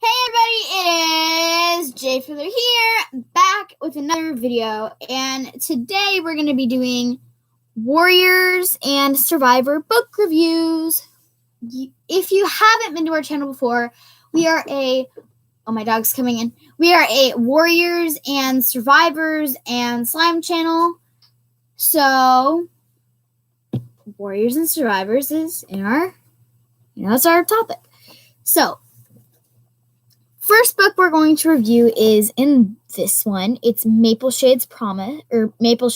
Hey everybody, it is Jay Fuller here, back with another video, and today we're going to be doing Warriors and Survivor book reviews. If you haven't been to our channel before, we are a Warriors and Survivors and Slime channel. So, Warriors and Survivors is that's our topic. So, first book we're going to review is in this one. It's Maple Shade's Vengeance. Maple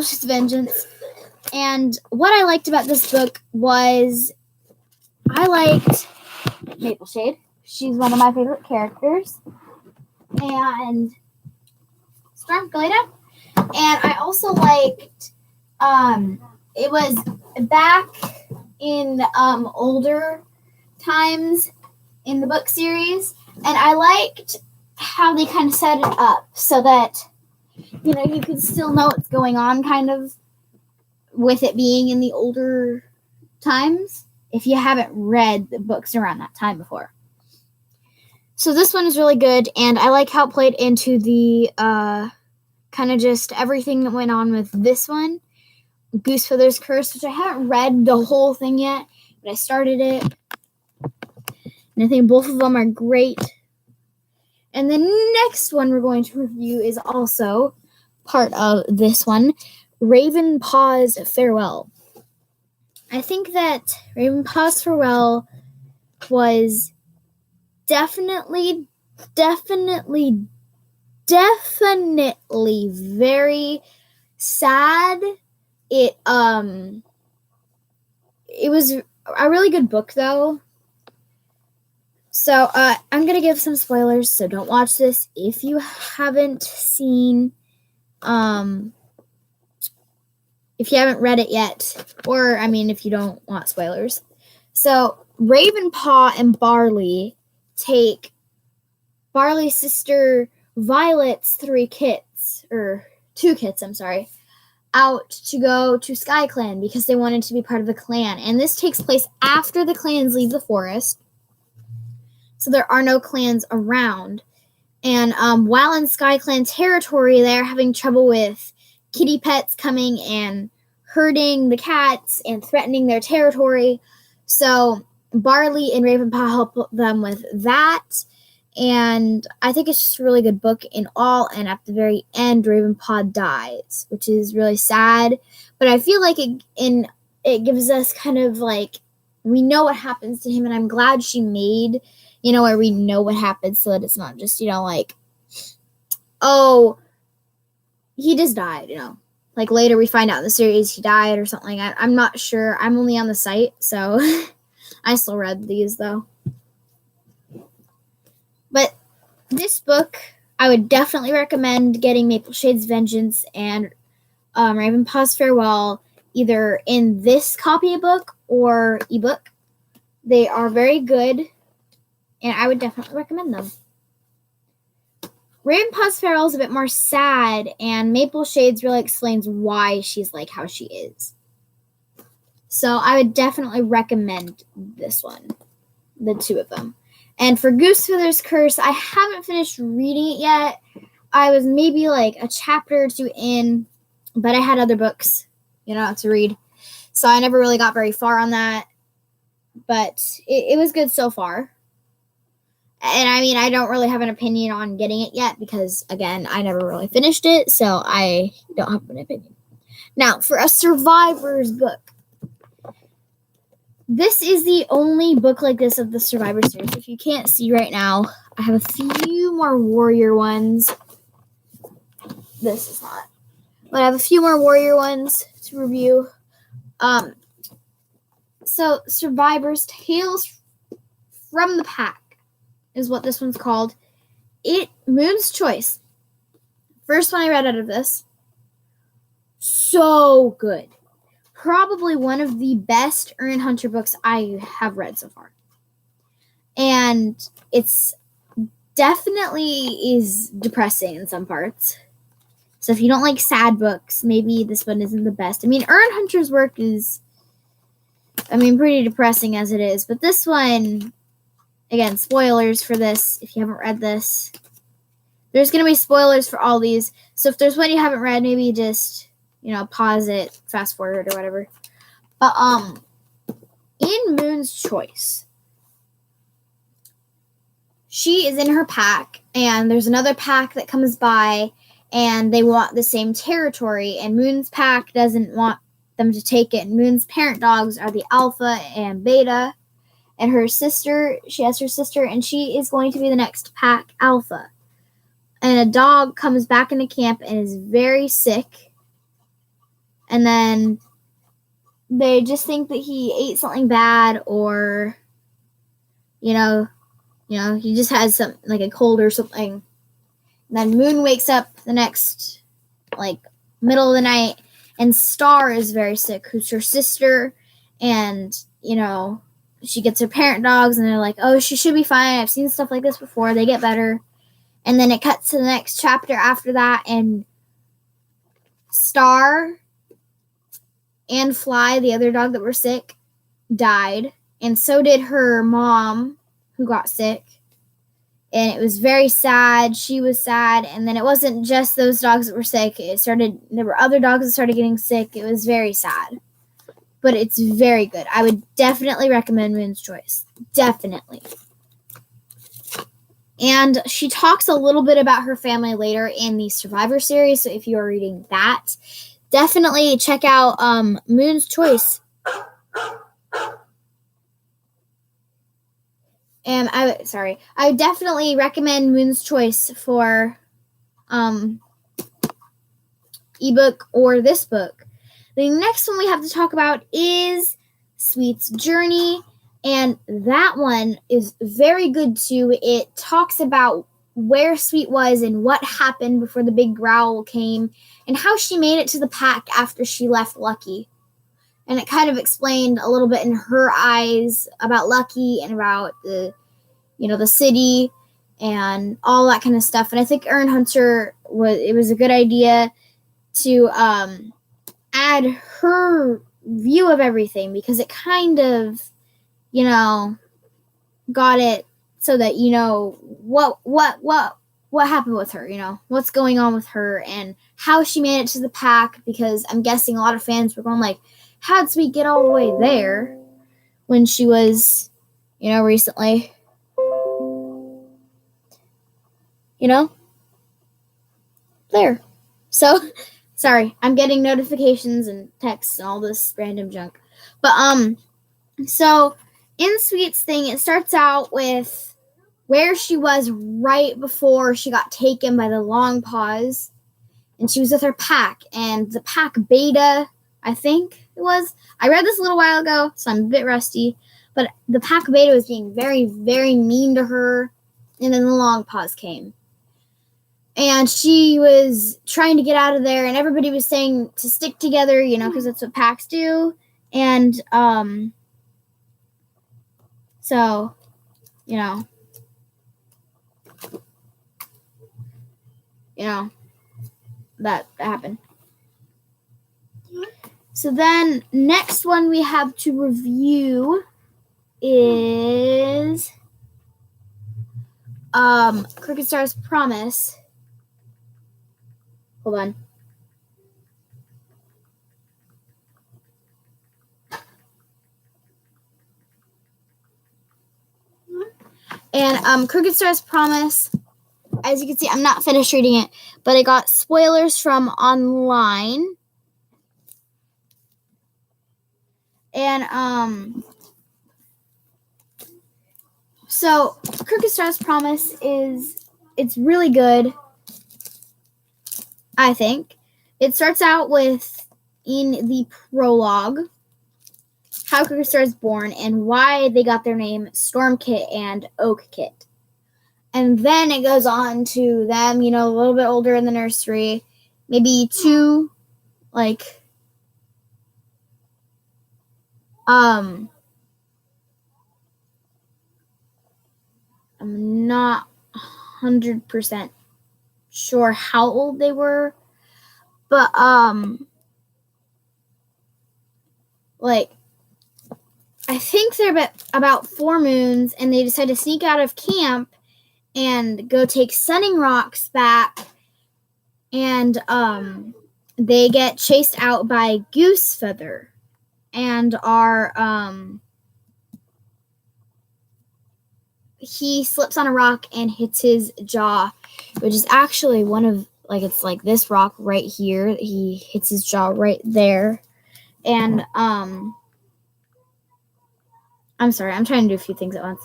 Shade's Vengeance. And what I liked about this book was I liked Maple Shade. She's one of my favorite characters. And Storm Galena. And I also liked it was back in older times in the book series, and I liked how they kind of set it up so that you could still know what's going on, kind of with it being in the older times if you haven't read the books around that time before. So this one is really good, and I like how it played into the kind of just everything that went on with this one, Goosefeather's Curse, which I haven't read the whole thing yet, but I started it. And I think both of them are great. And the next one we're going to review is also part of this one, Ravenpaw's Farewell. I think that Ravenpaw's Farewell was definitely very sad. It was a really good book, though. So I'm gonna give some spoilers, so don't watch this if you haven't seen, if you haven't read it yet, or if you don't want spoilers. So Ravenpaw and Barley take Barley's sister Violet's two kits, out to go to Sky Clan because they wanted to be part of the clan. And this takes place after the clans leave the forest. So there are no clans around. And while in Sky Clan territory, they're having trouble with kitty pets coming and hurting the cats and threatening their territory. So Barley and Ravenpaw help them with that. And I think it's just a really good book in all. And at the very end, Ravenpaw dies, which is really sad. But I feel like it gives us kind of like, we know what happens to him. And I'm glad she made, where we know what happens so that it's not just, like, oh, he just died, Like later we find out in the series he died or something. I'm not sure. I'm only on the site, so I still read these, though. But this book, I would definitely recommend getting Maple Shade's Vengeance and Ravenpaw's Farewell, either in this copy book or ebook. They are very good, and I would definitely recommend them. Ravenpaw's Farewell is a bit more sad, and Maple Shade's really explains why she's like how she is. So I would definitely recommend this one, the two of them. And for Goosefeather's Curse, I haven't finished reading it yet. I was maybe like a chapter or two in, but I had other books, to read. So I never really got very far on that. But it was good so far. And I don't really have an opinion on getting it yet because, again, I never really finished it. So I don't have an opinion. Now, for a Survivor's book. This is the only book like this of the Survivor series. If you can't see right now, I have a few more Warrior ones. This is not. But I have a few more Warrior ones to review. So, Survivor's Tales from the Pack is what this one's called. Moon's Choice. First one I read out of this. So good. Probably one of the best Erin Hunter books I have read so far. And it's definitely is depressing in some parts. So if you don't like sad books, maybe this one isn't the best. Erin Hunter's work is pretty depressing as it is. But this one, again, spoilers for this if you haven't read this. There's going to be spoilers for all these. So if there's one you haven't read, maybe just, pause it, fast forward or whatever. But in Moon's Choice, she is in her pack, and there's another pack that comes by, and they want the same territory, and Moon's pack doesn't want them to take it. And Moon's parent dogs are the Alpha and Beta, and her sister, she has her sister, and she is going to be the next pack Alpha. And a dog comes back into camp and is very sick, and then they just think that he ate something bad, or, he just has some, like a cold or something. And then Moon wakes up the next, middle of the night, and Star is very sick, who's her sister, and, she gets her parent dogs, and they're like, oh, she should be fine. I've seen stuff like this before. They get better. And then it cuts to the next chapter after that, and Star and Fly, the other dog that were sick, died. And so did her mom, who got sick. And it was very sad. She was sad. And then it wasn't just those dogs that were sick. There were other dogs that started getting sick. It was very sad. But it's very good. I would definitely recommend Moon's Choice. Definitely. And she talks a little bit about her family later in the Survivor series. So if you are reading that, definitely check out Moon's Choice. And I would definitely recommend Moon's Choice for ebook or this book. The next one we have to talk about is Sweet's Journey, and that one is very good too. It talks about where Sweet was and what happened before the big growl came, and how she made it to the pack after she left Lucky. And it kind of explained a little bit in her eyes about Lucky and about the city and all that kind of stuff. And I think Erin Hunter was a good idea to add her view of everything, because it kind of, got it so that what happened with her, what's going on with her and how she made it to the pack, because I'm guessing a lot of fans were going like, how'd Sweet get all the way there when she was, recently, there. So, sorry, I'm getting notifications and texts and all this random junk. But, so in Sweet's thing, it starts out with where she was right before she got taken by the Long Paws. And she was with her pack, and the pack Beta, I think it was. I read this a little while ago, so I'm a bit rusty. But the pack Beta was being very, very mean to her, and then the Long Paws came. And she was trying to get out of there, and everybody was saying to stick together, because that's what packs do. And, so, that happened. So then, next one we have to review is Crooked Star's Promise. Hold on. And Crooked Star's Promise, as you can see, I'm not finished reading it, but I got spoilers from online. And so Crooked Star's Promise it's really good, I think. It starts out with, in the prologue, how Crooked Star is born and why they got their name Storm Kit and Oak Kit. And then it goes on to them, a little bit older in the nursery, maybe two, I'm not 100% sure how old they were, but, I think they're about 4 moons, and they decide to sneak out of camp and go take Sunning Rocks back. And they get chased out by Goosefeather and he slips on a rock and hits his jaw, which is actually one of, like, it's like this rock right here. He hits his jaw right there. And I'm sorry, I'm trying to do a few things at once.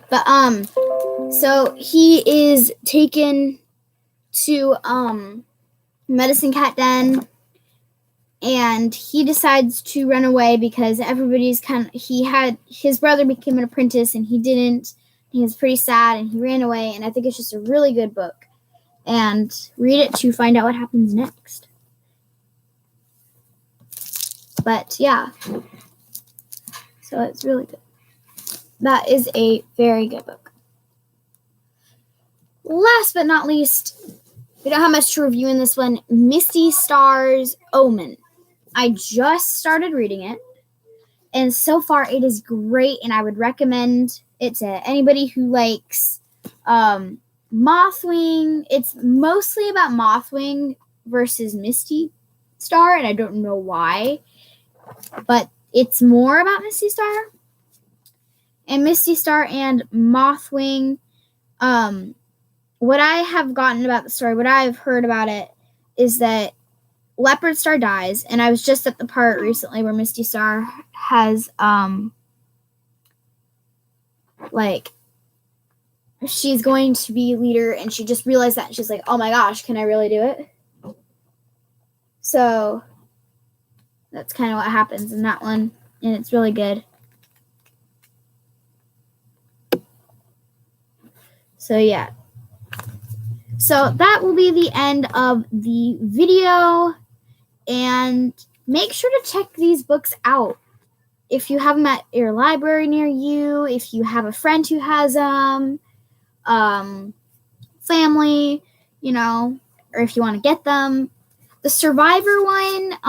But so he is taken to Medicine Cat Den, and he decides to run away because everybody's his brother became an apprentice and he didn't. He was pretty sad and he ran away, and I think it's just a really good book. And read it to find out what happens next. But yeah, so it's really good. That is a very good book. Last but not least, we don't have much to review in this one. Misty Star's Omen. I just started reading it, and so far it is great, and I would recommend it to anybody who likes Mothwing. It's mostly about Mothwing versus Misty Star, and I don't know why, but it's more about Misty Star. And Misty Star and Mothwing, what I have gotten about the story, what I've heard about it, is that Leopard Star dies, and I was just at the part recently where Misty Star has, she's going to be leader, and she just realized that, and she's like, oh my gosh, can I really do it? So, that's kind of what happens in that one, and it's really good. So, yeah. So, that will be the end of the video, and make sure to check these books out. If you have them at your library near you, if you have a friend who has them, family, or if you want to get them. The Survivor one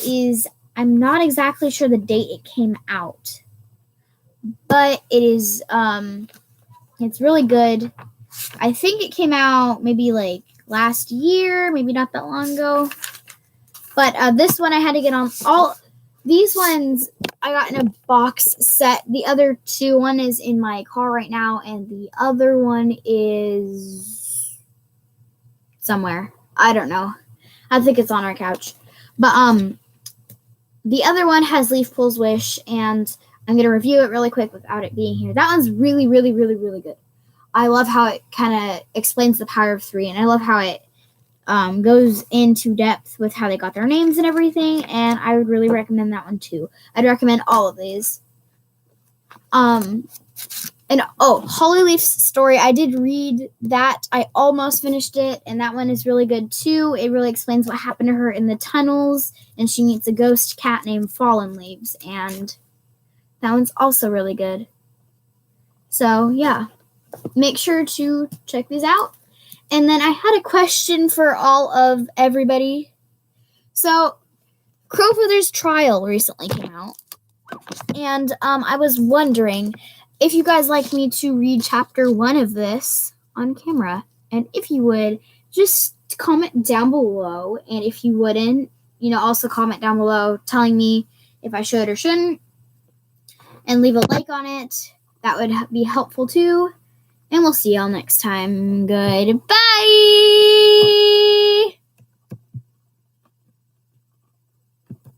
is, I'm not exactly sure the date it came out, but it is, it's really good. I think it came out maybe like last year, maybe not that long ago. But this one I had to get on all these ones I got in a box set. The other two, one is in my car right now, and the other one is somewhere. I don't know. I think it's on our couch. But the other one has Leaf Pool's Wish, and I'm going to review it really quick without it being here. That one's really, really, really, really good. I love how it kind of explains the power of 3, and I love how it goes into depth with how they got their names and everything, and I would really recommend that one too. I'd recommend all of these. And Hollyleaf's story, I did read that. I almost finished it, and that one is really good too. It really explains what happened to her in the tunnels, and she meets a ghost cat named Fallen Leaves, and that one's also really good. So, yeah. Make sure to check these out. And then I had a question for all of everybody. So, Crowfeather's Trial recently came out. And I was wondering if you guys like me to read chapter 1 of this on camera. And if you would, just comment down below. And if you wouldn't, also comment down below telling me if I should or shouldn't. And leave a like on it. That would be helpful too. And we'll see y'all next time. Goodbye.